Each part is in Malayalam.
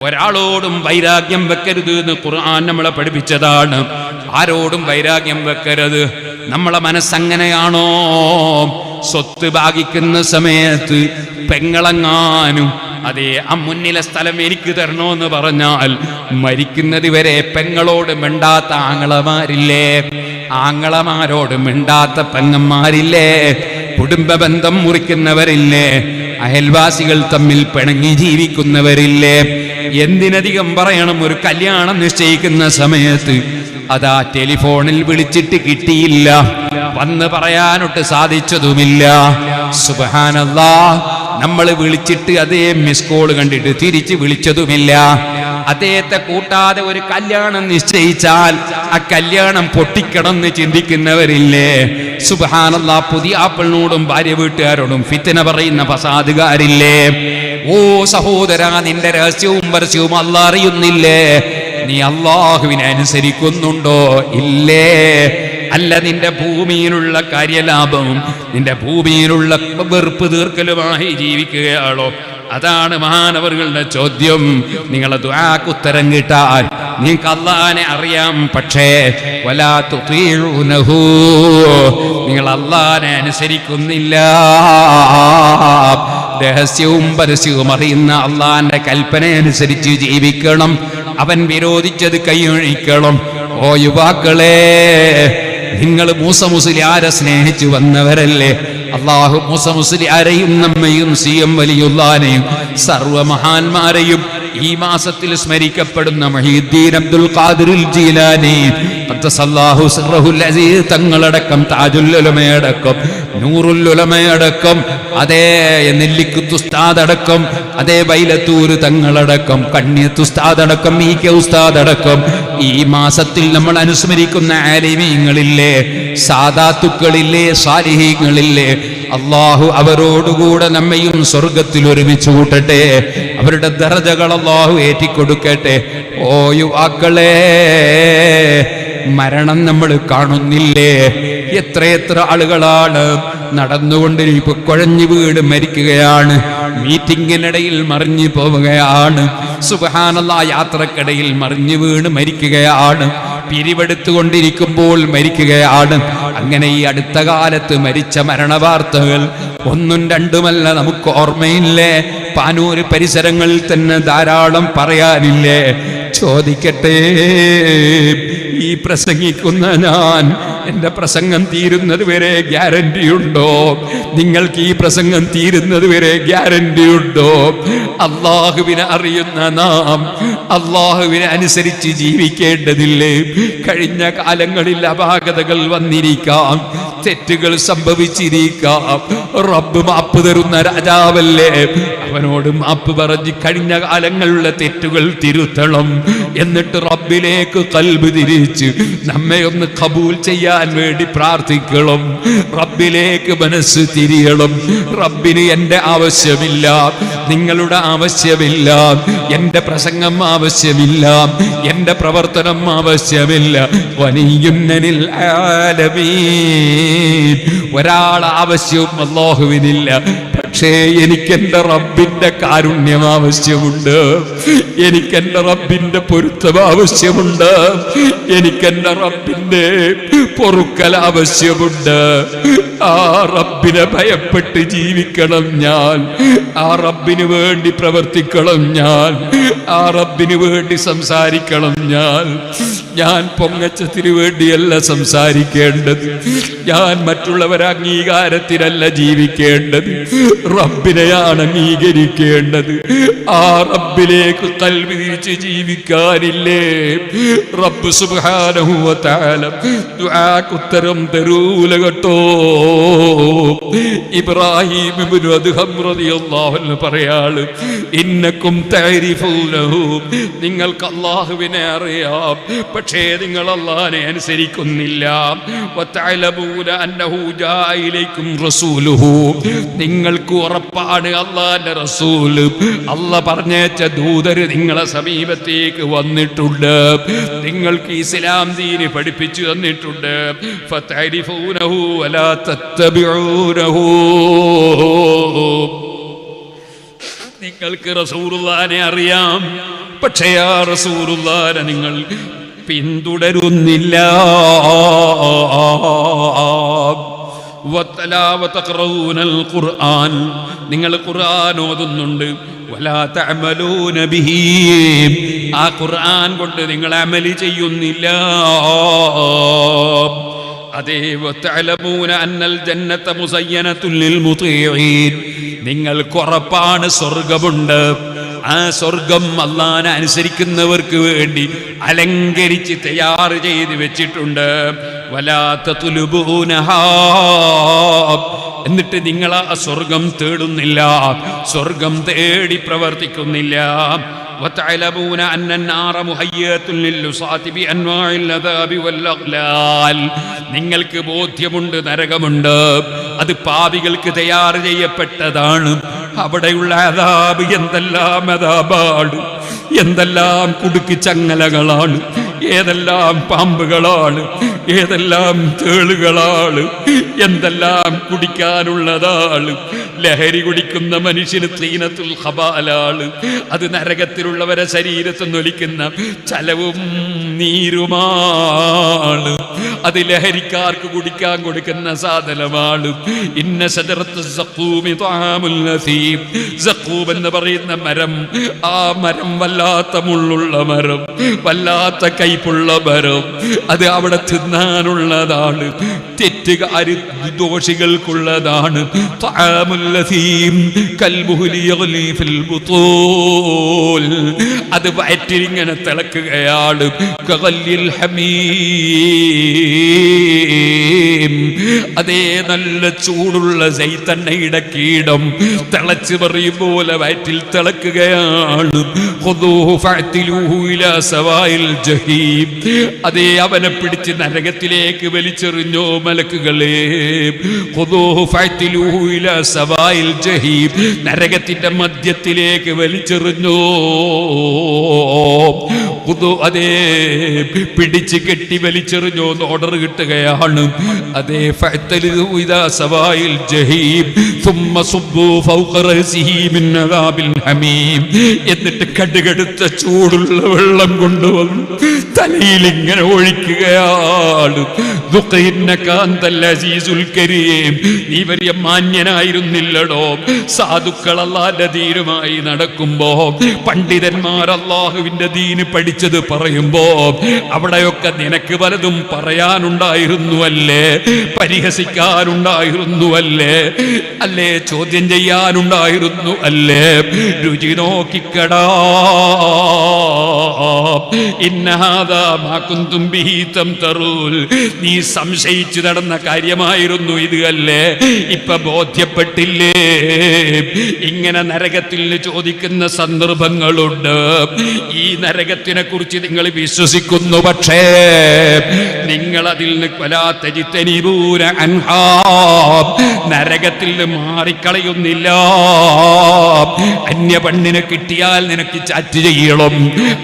ഒരാളോടും വൈരാഗ്യം വെക്കരുത് എന്ന് ഖുർആൻ നമ്മളെ പഠിപ്പിച്ചതാണ്. ആരോടും വൈരാഗ്യം വെക്കരുത്. നമ്മളെ മനസ്സങ്ങനെയാണോ? സ്വത്ത് ഭാഗിക്കുന്ന സമയത്ത് പെങ്ങളങ്ങാനും അതേ ആ മുന്നിലെ സ്ഥലം എനിക്ക് തരണോന്ന് പറഞ്ഞാൽ മരിക്കുന്നത് വരെ പെങ്ങളോട് മിണ്ടാത്ത ആങ്ങളമാരില്ലേ? ആങ്ങളമാരോട് മിണ്ടാത്ത പെങ്ങന്മാരില്ലേ? കുടുംബ ബന്ധം മുറിക്കുന്നവരില്ലേ? അയൽവാസികൾ തമ്മിൽ പിണങ്ങി ജീവിക്കുന്നവരില്ലേ? എന്തിനധികം പറയണം, ഒരു കല്യാണം നിശ്ചയിക്കുന്ന സമയത്ത് അതാ ടെലിഫോണിൽ വിളിച്ചിട്ട് കിട്ടിയില്ല, വന്ന് പറയാനൊട്ട് സാധിച്ചതുമില്ല. സുബ്ഹാനല്ലാഹ്, നമ്മൾ വിളിച്ചിട്ട് അതേ മിസ് കോൾ കണ്ടിട്ട് തിരിച്ച് വിളിച്ചതുമില്ല. അദ്ദേഹത്തെ കൂട്ടാതെ ഒരു കല്യാണം നിശ്ചയിച്ചാൽ ആ കല്യാണം പൊട്ടിക്കണമെന്ന് ചിന്തിക്കുന്നവരില്ലേ? സുബ്ഹാനല്ലാഹ്, പുതിയ ആപ്പിളിനോടും ഭാര്യ വീട്ടുകാരോടും ഫിത്ന പറയുന്ന ഫസാദുകാരില്ലേ? ഓ സഹോദരാ, നിന്റെ രഹസ്യവും പരസ്യവും അല്ലാഹ് അറിയുന്നില്ലേ? നീ അല്ലാഹുവിനെ അനുസരിക്കുന്നുണ്ടോ? ഇല്ലേ? അല്ല, നിന്റെ ഭൂമിയിലുള്ള കാര്യലാഭവും നിന്റെ ഭൂമിയിലുള്ള വെറുപ്പ് തീർക്കലുമായി ജീവിക്കുകയാണോ? അതാണ് മഹാനവറുകളുടെ ചോദ്യം. നിങ്ങളെ ദുആക്ക് ഉത്തരം കിട്ടാൻ നിങ്ങൾക്ക് അല്ലാഹനെ അറിയാം, പക്ഷേ വലാ തുതീഉനഹു, നിങ്ങൾ അല്ലാഹനെ അനുസരിക്കുന്നില്ല. രഹസ്യവും പരസ്യവും അറിയുന്ന അല്ലാഹന്റെ കൽപ്പന അനുസരിച്ച് ജീവിക്കണം. അവൻ വിരോധിച്ചത് കൈയൊഴിക്കണം. ഓ യുവാക്കളെ, നിങ്ങൾ മൂസ മുസ്ലിയാരെ സ്നേഹിച്ചു വന്നവരല്ലേ? അള്ളാഹു മൂസ മുസ്ലിയാരെയും നമ്മയും സിയം വലിയുള്ളാനെയും സർവമഹാന്മാരെയും ഈ മാസത്തിൽ സ്മരിക്കപ്പെടുന്ന മുഹീദ്ദീൻ അബ്ദുൽ ഖാദിർ ജീലാനി ഖദ്ദസല്ലാഹു സിർറഹുൽ അസീസ് തങ്ങളടക്കം, താജുൽ ഉലമയടക്കം, നൂറുൽ ഉലമയടക്കം, അതേ നെല്ലിക്കുത്ത് ഉസ്താദ് അടക്കം, അതേ ബൈലത്തൂർ തങ്ങളടക്കം, കണ്ണിയത്ത് ഉസ്താദ് അടക്കം, ഈ കെ ഉസ്താദ് അടക്കം, ഈ മാസത്തിൽ നമ്മൾ അനുസ്മരിക്കുന്ന ആലിമീങ്ങളില്ലേ, സാദാത്തുക്കളില്ലേ, സാലിഹീങ്ങളില്ലേ, അള്ളാഹു അവരോടുകൂടെ നമ്മയും സ്വർഗത്തിൽ ഒരുമിച്ച് കൂട്ടട്ടെ. അവരുടെ ദറജകൾ അള്ളാഹു ഏറ്റിക്കൊടുക്കട്ടെ. ഓ യുവാക്കളെ, മരണം നമ്മൾ കാണുന്നില്ലേ? എത്രയെത്ര ആളുകളാണ് നടന്നുകൊണ്ടിരിക്കും, കുഴഞ്ഞു വീട് മരിക്കുകയാണ്, മീറ്റിങ്ങിനിടയിൽ മറിഞ്ഞു പോവുകയാണ്, സുബ്ഹാനല്ലാഹ് യാത്രക്കിടയിൽ മറിഞ്ഞു വീണ് മരിക്കുകയാണ്, പിരിവെടുത്തുകൊണ്ടിരിക്കുമ്പോൾ മരിക്കുകയാണ്. അങ്ങനെ ഈ അടുത്ത കാലത്ത് മരിച്ച മരണവാർത്തകൾ ഒന്നും രണ്ടുമല്ല, നമുക്ക് ഓർമ്മയില്ലേ? പാനൂര് പരിസരങ്ങളിൽ തന്നെ ധാരാളം പറയാനില്ലേ? ചോദിക്കട്ടെ, ഈ പ്രസംഗിക്കുന്ന ഞാൻ എന്റെ പ്രസംഗം തീരുന്നത് വരെ ഗ്യാരണ്ടി ഉണ്ടോ? നിങ്ങൾക്ക് ഈ പ്രസംഗം തീരുന്നത് വരെ ഗ്യാരണ്ടി ഉണ്ടോ? അള്ളാഹുവിനെ അറിയുന്ന നാം അള്ളാഹുവിനെ അനുസരിച്ച് ജീവിക്കേണ്ടതില്ലേ? കഴിഞ്ഞ കാലങ്ങളിൽ അപാകതകൾ വന്നിരിക്കാം, തെറ്റുകൾ സംഭവിച്ചിരിക്കാം. റബ്ബ് മാപ്പ് തരുന്ന രാജാവല്ലേ? അവനോട് മാപ്പ് പറഞ്ഞ് കഴിഞ്ഞ കാലങ്ങളിലുള്ള തെറ്റുകൾ തിരുത്തണം. എന്നിട്ട് റബ്ബിലേക്ക് ഖൽബ് തിരിച്ച് നമ്മെ ഒന്ന് ഖബൂൽ ചെയ്യാൻ വേണ്ടി പ്രാർത്ഥിക്കണം. റബ്ബിലേക്ക് മനസ്സ് തിരിയണം. റബ്ബിന് എന്റെ ആവശ്യമില്ല, നിങ്ങളുടെ ആവശ്യമില്ല, എന്റെ പ്രസംഗം ആവശ്യമില്ല, എന്റെ പ്രവർത്തനം ആവശ്യമില്ല. വലിയുന്നനിൽ ആലമീൻ, ഒരാൾ ആവശ്യവും അല്ലാഹുവിനില്ല. പക്ഷേ എനിക്കെന്റെ റബ്ബിന്റെ കാരുണ്യം ആവശ്യമുണ്ട്, എനിക്കെന്റെ റബ്ബിന്റെ പൊരുത്തം ആവശ്യമുണ്ട്, എനിക്കെന്റെ റബ്ബിന്റെ പൊറുക്കൽ ആവശ്യമുണ്ട്. ആ റബ്ബിനെ ഭയപ്പെട്ട് ജീവിക്കണം ഞാൻ, ആ റബ്ബിന് വേണ്ടി പ്രവർത്തിക്കണം ഞാൻ, ആ റബ്ബിന് വേണ്ടി സംസാരിക്കണം ഞാൻ. ഞാൻ പൊങ്ങച്ചത്തിന് വേണ്ടിയല്ല സംസാരിക്കേണ്ടത്, ഞാൻ മറ്റുള്ളവരെ അംഗീകാരത്തിനല്ല ജീവിക്കേണ്ടത്, റബ്ബിനെയാണ് അംഗീകരിക്കേണ്ടത്. ആ റബ്ബിലേക്ക് ഖൽബ് തിരിച്ച് ജീവിക്കാനില്ലേ റബ്ബ് സുബ്ഹാനഹു വ തആല ദുആക്ക് ഉത്തരം തരൂല കേട്ടോ. ഇബ്രാഹിം ഇബ്നു അദ്ഹം റളിയല്ലാഹു അൻഹു പറയാണ്, ഇന്നകും തഅരിഫൂനഹു, നിങ്ങൾക്ക് അല്ലാഹുവിനെ അറിയാം, പക്ഷേ നിങ്ങൾ അല്ലാഹുവിനെ അനുസരിക്കുന്നില്ല. വതഅലമൂന അന്നഹു ജാഅ ഇലൈക്കും റസൂലുഹു, നിങ്ങൾക്ക് ഉറപ്പാണ് അല്ലാഹുവിന്റെ റസൂൽ, അല്ലാഹ് പറഞ്ഞയച്ച ദൂതർ നിങ്ങളെ സമീപത്തേക്ക് വന്നിട്ടുണ്ട്, നിങ്ങൾക്ക് ഇസ്ലാം ദീന് പഠിപ്പിച്ചു തന്നിട്ടുണ്ട്. ഫതഅരിഫൂനഹു വലാ തത്തബിഊനഹു, നിങ്ങൾക്ക് റസൂലുള്ളാഹിനെ അറിയാം, പക്ഷേ ആ റസൂലുള്ളാഹിനെ നിങ്ങൾ പിന്തുടരുന്നില്ല. നിങ്ങൾ ഖുർആൻ ഓതുന്നുണ്ട്, വലാ തഅമലൂന ബിഹി, ആ ഖുർആൻ കൊണ്ട് നിങ്ങൾ അമൽ ചെയ്യുന്നില്ല. അതേ വതഅലമൂന അന്നൽ ജന്നത മുസയ്യനതുൻ ലിൽ മുതീഈൻ, നിങ്ങൾക്ക് ഉറപ്പാണ് സ്വർഗ്ഗമുണ്ട്. ആ സ്വർഗം അല്ലാഹുവിനെ അനുസരിക്കുന്നവർക്ക് വേണ്ടി അലങ്കരിച്ച് തയ്യാർ ചെയ്ത് വെച്ചിട്ടുണ്ട്. വലാ തത്ലുബൂനഹാ, എന്നിട്ട് നിങ്ങൾ ആ സ്വർഗം തേടുന്നില്ല, സ്വർഗം തേടി പ്രവർത്തിക്കുന്നില്ല. وتعلمون أن النار مهيئة للعصاة بأنواع العذاب والأغلال, നിങ്ങൾക്ക് ബോധ്യമുണ്ട് നരകമുണ്ട്, അത് പാപികൾക്ക് തയ്യാർ ചെയ്യപ്പെട്ടതാണ്. അവിടെയുള്ള അദാബ് എന്തെല്ലാം അദാബാണ്, എന്തെല്ലാം കുടുക്കി ചങ്ങലകളാണ്, ഏതെല്ലാം പാമ്പുകളാണ്, ഏതെല്ലാം തേളുകളാണ്, എന്തെല്ലാം കുടിക്കാനുള്ളതാണ്. ലഹരി കുടിക്കുന്ന മനുഷ്യന് തീനത്തുൽ ഖബാലാണ്, അത് നരകത്തിലുള്ളവരെ ശരീരത്തിൽ നൊലിക്കുന്ന ചലവും നീരുമാണ്. അത് ലഹരിക്കാർക്ക് കുടിക്കാൻ കൊടുക്കുന്ന സാധനമാണ്. ഇന്ന ശജറത്തു സഖൂമി തആമുൽ നസീം, സഖൂം എന്ന് പറയുന്ന മരം, ആ മരം വല്ലാത്ത മുള്ളുള്ള മരം, വല്ലാത്ത കൈപ്പുള്ള മരം, അത് അവിടെ തിന്നാനുള്ളതാണ്, തെറ്റുകാരി ദോഷികൾക്കുള്ളതാണ്. തആമുൽ നസീം കൽബുഹുലി യഗ്ലി ഫിൽ ബുതൂൽ, അത് വയറ്റിൽ ഇങ്ങനെ തിളക്കുകയാണ്. കഗല്ലിൽ ഹമീം, അതേ നല്ല ചൂടുള്ള സൈതണ്ണയുടെ കീടം തിളച്ച് പറയും പോലെ വയറ്റിൽ തിളക്കുകയാണ്. ഖുദൂഹു ഫഅ്തിലൂഹു ഇലാ സവായിൽ ജഹീം, അതേ അവനെ പിടിച്ച് നരകത്തിലേക്ക് വലിച്ചെറിഞ്ഞോ മലക്കുകളെ. ഖുദൂഹു ഫഅ്തിലൂഹു ഇലാ സവായിൽ ജഹീം, നരകത്തിന്റെ മധ്യത്തിലേക്ക് വലിച്ചെറിഞ്ഞോ. അതേ പിടിച്ച് കെട്ടി വലിച്ചെറിഞ്ഞോ എന്ന് ഓർഡർ കിട്ടുകയാണ്. അതേ ഫഅ്തലിഹു ഇദാ സവായിൽ ജഹീം സുമ്മ സുബ്ബു ഫൗഖ റഅസിഹി മിൻ അദാബിൽ ഹമീം, എന്നിട്ട് കടുകടുത്ത ചൂടുള്ള വെള്ളം കൊണ്ടുവന്ന് തലയിൽ ഇങ്ങനെ ഒഴിക്കുകയാണ്. ദുഖിന്നക അൻതൽ അസീസുൽ കരീം, നീ വലിയ മാന്യനായിരുന്നില്ലടോ. സാധുക്കൾ അല്ലാഹുവിന്റെ ദീനുമായി നടക്കുമ്പോ, പണ്ഡിതന്മാർ അല്ലാഹുവിന്റെ ദീന് പഠിച്ചത് പറയുമ്പോ, അവിടെയൊക്കെ നിനക്ക് പലതും പറയാനുണ്ടായിരുന്നു അല്ലേ, പരിഹസിക്കാനുണ്ടായിരുന്നു അല്ലേ, അല്ലേ ചോദ്യം ചെയ്യാനുണ്ടായിരുന്നു അല്ലേ. രുചി നോക്കിക്കടാ. ഇന്നഹാദാ മാ കുന്തും ബിഹി തംതറൂൻ, നീ സംശയിച്ചു നടന്ന കാര്യമായിരുന്നു ഇത് അല്ലേ, ഇപ്പൊ ബോധ്യപ്പെട്ടില്ലേ. ഇങ്ങനെ നരകത്തിൽ ചോദിക്കുന്ന സന്ദർഭങ്ങളുണ്ട്. ഈ നരകത്തിനെ കുറിച്ച് നിങ്ങൾ വിശ്വസിക്കുന്നു, പക്ഷേ നിങ്ങൾ അതിൽ നരകത്തിൽ മാറിക്കളയുന്നില്ല. അന്യപെണ്ണിനെ കിട്ടിയാൽ നിനക്ക് ചാറ്റ് ചെയ്യണം,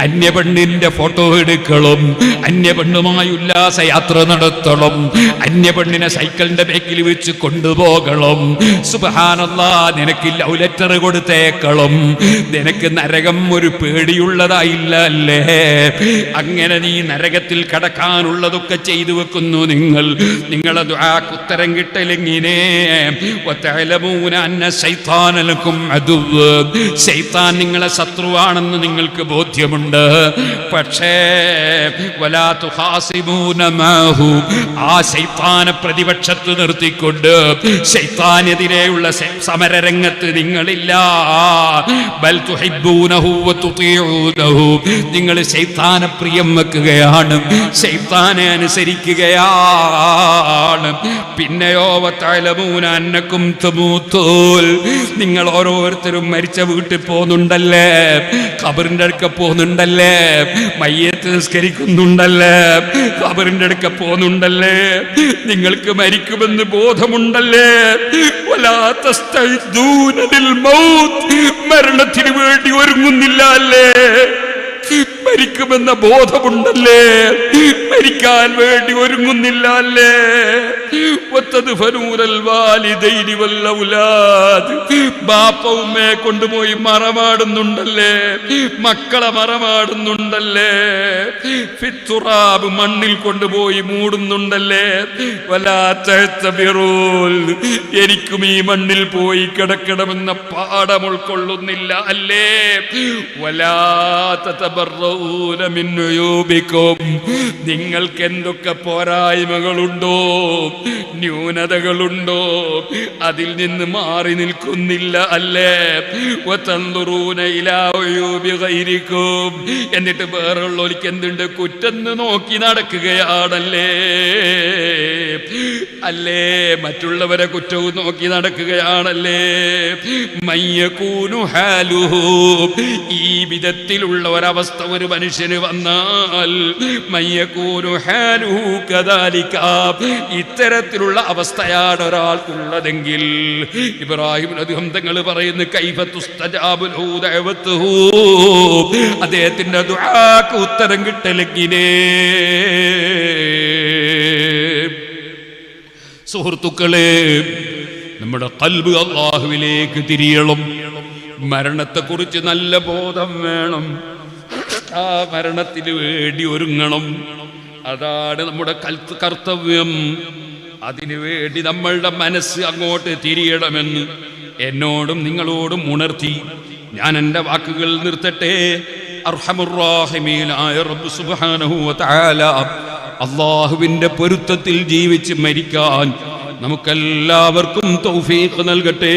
അന്യപെണ്ണിന്റെ ഫോട്ടോ എടുക്കണം, അന്യപെണ്ണുമായി ഉല്ലാസയാത്ര നടത്തണം, അന്യപെണ്ണിനെ സൈക്കിളിന്റെ ബാക്കിൽ വെച്ച് കൊണ്ടുപോകണം. സുബ്ഹാനല്ലാഹ്, നിനക്ക് ലവ് ലെറ്റർ കൊടുത്തേക്കണം. നിനക്ക് നരകം ഒരു പേടിയുള്ളതായില്ല അല്ലേ. അങ്ങനെ നീ നരകത്തിൽ കടക്കാനുള്ളതൊക്കെ ചെയ്തു വെക്കുന്നു. നിങ്ങളെ ദുആക്ക് ഉത്തരം കിട്ടലെങ്ങിനെ. വതഅലമൂന അന്ന ശൈത്താന ലക്കും അദുവ്വ്, ശൈത്താൻ നിങ്ങളെ ശത്രുവാണെന്ന് നിങ്ങൾക്ക് ബോധ്യമുണ്ട്. പക്ഷേ വലാ തുഖാസിമൂന മാഹു, ആ ശൈത്താനെ പ്രതിപക്ഷത്ത് നിർത്തിക്കൊണ്ട് ശൈത്താനെതിരെയുള്ള സമരരംഗത്ത് നിങ്ങളില്ല. ബൽ തുഹിബ്ബൂനഹു വതുതീഊനഹു, നിങ്ങൾ ശൈത്താനെ പ്രിയം വെക്കുകയാണ്, ശൈത്താനെ അനുസരിക്കുകയാണ്. പിന്നെയോ വതഅലമൂന അന്നകും തമൂതൂൻ, നിങ്ങൾ ഓരോരുത്തരും മരിച്ച വീട്ടിൽ പോകുന്നുണ്ടല്ലേ, ഖബറിന്റെ അടുക്ക പോകുന്നുണ്ടല്ലേ, മയ്യത്ത് നിസ്കരിക്കുന്നുണ്ടല്ലേ, ഖബറിന്റെ അടുക്ക പോകുന്നുണ്ടല്ലേ, നിങ്ങൾക്ക് മരിക്കുമെന്ന് ബോധമുണ്ടല്ലേ. വലാ തസ്തഇദൂന ലിൽ മൗത്ത്, മരണത്തിന് വേണ്ടി ഒരുങ്ങുന്നില്ല അല്ലേ. മരിക്കുമെന്ന ബോധമുണ്ടല്ലേ, മരിക്കാൻ വേണ്ടി ഒരുങ്ങുന്നില്ല അല്ലേ? ബാപ്പ ഉമ്മയെ കൊണ്ടുപോയി മറമാടുന്നുണ്ടല്ലേ, മക്കളെ മറമാടുന്നുണ്ടല്ലേ, ഫിത്തുറാബ് മണ്ണിൽ കൊണ്ടുപോയി മൂടുന്നുണ്ടല്ലേ. എനിക്കും ഈ മണ്ണിൽ പോയി കിടക്കണമെന്ന പാഠം ഉൾക്കൊള്ളുന്നില്ല അല്ലേ? നിങ്ങൾക്ക് എന്തൊക്കെ പോരായ്മകളുണ്ടോ, ന്യൂനതകളുണ്ടോ, അതിൽ നിന്ന് മാറി നിൽക്കുന്നില്ല അല്ലേ? എന്നിട്ട് വേറുള്ളവർക്ക് എന്തുണ്ട്, കുറ്റെന്ന് നോക്കി നടക്കുകയാണല്ലേ അല്ലേ? മറ്റുള്ളവരെ കുറ്റവും നോക്കി നടക്കുകയാണല്ലേ? മയ്യകൂനു ഹാലുഹു, ഈ വിധത്തിലുള്ള ഒരവസ്ഥ ഒരു മനുഷ്യന് വന്നാൽ, മയ്യകൂനു ഹാലുഹു കദാലിക, ഇത്തരത്തിലുള്ള അവസ്ഥയാണ് ഒരാൾക്കുള്ളതെങ്കിൽ, ഇബ്രാഹിം നബി തങ്ങൾ പറയുന്നു, കൈഫ തുസ്തജാബു ലഹു ദഅവതുഹു, അദ്ദേഹത്തിന്റെ ദുആക്ക് ഉത്തരം കിട്ടലെങ്കിലേ. സുഹൃത്തുക്കളെ, നമ്മുടെ ഖൽബ് അല്ലാഹുവിലേക്ക് തിരിയണം. മരണത്തെക്കുറിച്ച് നല്ല ബോധം വേണം. ആ മരണത്തിന് വേണ്ടി ഒരുങ്ങണം. അതാണ് നമ്മുടെ കർത്തവ്യം. അതിനു വേണ്ടി നമ്മളുടെ മനസ്സ് അങ്ങോട്ട് തിരിയണമെന്ന് എന്നോടും നിങ്ങളോടും ഉണർത്തി ഞാൻ എൻ്റെ വാക്കുകൾ നിർത്തട്ടെ. അർഹമുർ റഹീമീനായ റബ്ബ് സുബ്ഹാനഹു വ തആല അല്ലാഹുവിൻ്റെ പൊരുത്തത്തിൽ ജീവിച്ച് മരിക്കാൻ നമുക്കെല്ലാവർക്കും തൗഫീഖ് നൽകട്ടെ.